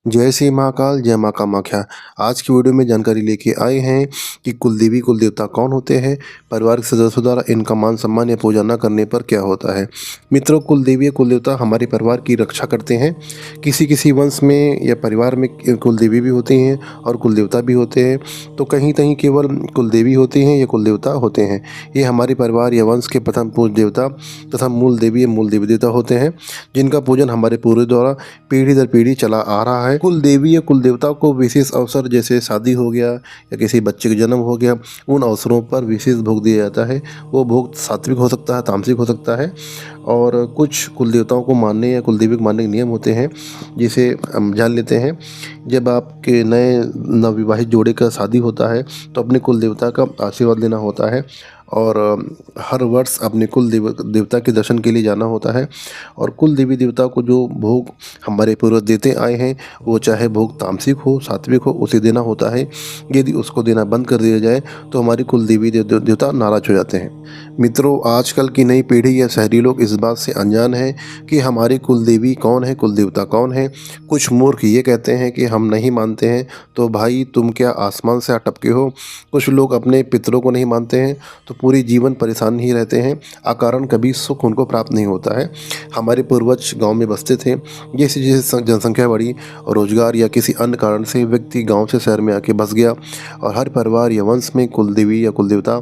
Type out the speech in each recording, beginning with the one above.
जय श्री महाकाल, जय माँ कामाख्या। आज की वीडियो में जानकारी लेके आए हैं कि कुलदेवी कुल देवता कौन होते हैं, परिवार के सदस्यों द्वारा इनका मान सम्मान या पूजा न करने पर क्या होता है। मित्रों, कुलदेवी या कुल देवता हमारे परिवार की रक्षा करते हैं। किसी किसी वंश में या परिवार में कुलदेवी भी होती हैं और कुल देवता भी होते हैं, तो कहीं कहीं केवल कुलदेवी होती हैं या कुल देवता होते हैं। ये हमारे परिवार या वंश के प्रथम पूज्य देवता तथा मूल देवी या मूल देवी देवता होते हैं, जिनका पूजन हमारे पूर्वजों द्वारा पीढ़ी दर पीढ़ी चला आ रहा है। कुल देवी या कुल देवता को विशेष अवसर जैसे शादी हो गया या किसी बच्चे का जन्म हो गया, उन अवसरों पर विशेष भोग दिया जाता है। वो भोग सात्विक हो सकता है, तामसिक हो सकता है। और कुछ कुल देवताओं को मानने या कुल देवी को मानने के नियम होते हैं, जिसे हम जान लेते हैं। जब आपके नए नवविवाहित जोड़े का शादी होता है तो अपने कुल देवता का आशीर्वाद लेना होता है और हर वर्ष अपने कुल देवता के दर्शन के लिए जाना होता है। और कुल देवी देवता को जो भोग हमारे पूर्वज देते आए हैं, वो चाहे भोग तामसिक हो सात्विक हो, उसे देना होता है। यदि उसको देना बंद कर दिया जाए तो हमारी कुल देवी देवता नाराज हो जाते हैं। मित्रों, आजकल की नई पीढ़ी या शहरी लोग इस बात से अनजान है कि हमारी कुल देवी कौन है, कुल देवता कौन है। कुछ मूर्ख ये कहते हैं कि हम नहीं मानते हैं तो भाई तुम क्या आसमान से टपके हो। कुछ लोग अपने पितरों को नहीं मानते हैं तो पूरी जीवन परेशान ही रहते हैं, अकारण कभी सुख उनको प्राप्त नहीं होता है। हमारे पूर्वज गांव में बसते थे, जैसे जैसे जनसंख्या बढ़ी और रोजगार या किसी अन्य कारण से व्यक्ति गांव से शहर में आके बस गया, और हर परिवार या वंश में कुल देवी या कुल देवता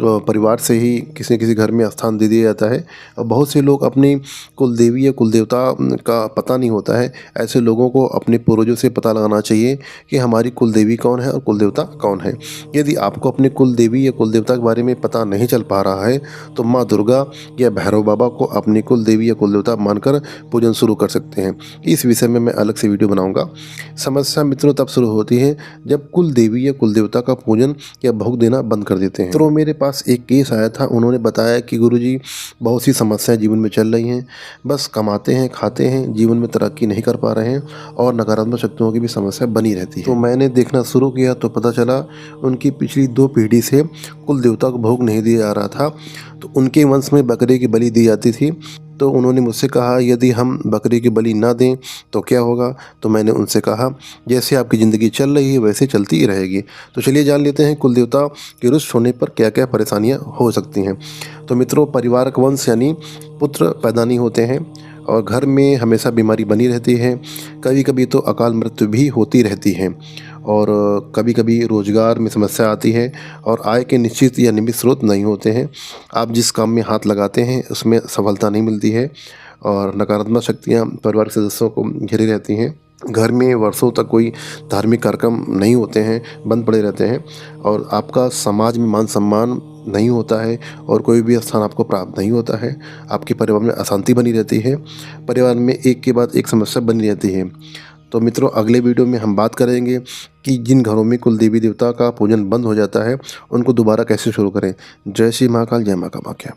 परिवार से ही किसी न किसी घर में स्थान दे दिया जाता है। और बहुत से लोग अपनी कुल देवी या कुल देवता का पता नहीं होता है। ऐसे लोगों को अपने पूर्वजों से पता लगाना चाहिए कि हमारी कुल देवी कौन है और कुल देवता कौन है। यदि आपको अपने कुल देवी या कुल देवता के बारे में पता नहीं चल पा रहा है तो माँ दुर्गा या भैरव बाबा को अपनी कुल देवी या कुल देवता मानकर पूजन शुरू कर सकते हैं। इस विषय में मैं अलग से वीडियो बनाऊंगा। समस्या मित्रों तब शुरू होती है जब कुल देवी या कुल देवता का पूजन या भोग देना बंद कर देते हैं। तो मेरे पास एक केस आया था, उन्होंने बताया कि गुरुजी बहुत सी समस्याएं जीवन में चल रही हैं, बस कमाते हैं खाते हैं, जीवन में तरक्की नहीं कर पा रहे हैं और नकारात्मक शक्तियों की भी समस्या बनी रहती है। तो मैंने देखना शुरू किया तो पता चला उनकी पिछली 2 पीढ़ी से कुल देवता को भोग नहीं दिया जा रहा था। तो उनके वंश में बकरे की बलि दी जाती थी। तो उन्होंने मुझसे कहा यदि हम बकरी की बलि ना दें तो क्या होगा। तो मैंने उनसे कहा जैसे आपकी ज़िंदगी चल रही है वैसे चलती ही रहेगी। तो चलिए जान लेते हैं कुल देवता के रुष्ट होने पर क्या क्या परेशानियां हो सकती हैं। तो मित्रों, परिवारक वंश यानी पुत्र पैदा नहीं होते हैं और घर में हमेशा बीमारी बनी रहती है। कभी कभी तो अकाल मृत्यु भी होती रहती है और कभी कभी रोजगार में समस्या आती है और आय के निश्चित या नियमित स्रोत नहीं होते हैं। आप जिस काम में हाथ लगाते हैं उसमें सफलता नहीं मिलती है और नकारात्मक शक्तियाँ परिवार के सदस्यों को घेरी रहती हैं। घर में वर्षों तक कोई धार्मिक कार्यक्रम नहीं होते हैं, बंद पड़े रहते हैं और आपका समाज में मान सम्मान नहीं होता है और कोई भी स्थान आपको प्राप्त नहीं होता है। आपके परिवार में अशांति बनी रहती है, परिवार में एक के बाद एक समस्या बनी रहती है। तो मित्रों, अगले वीडियो में हम बात करेंगे कि जिन घरों में कुल देवी देवता का पूजन बंद हो जाता है उनको दोबारा कैसे शुरू करें। जय श्री महाकाल, जय माँ कामाख्या।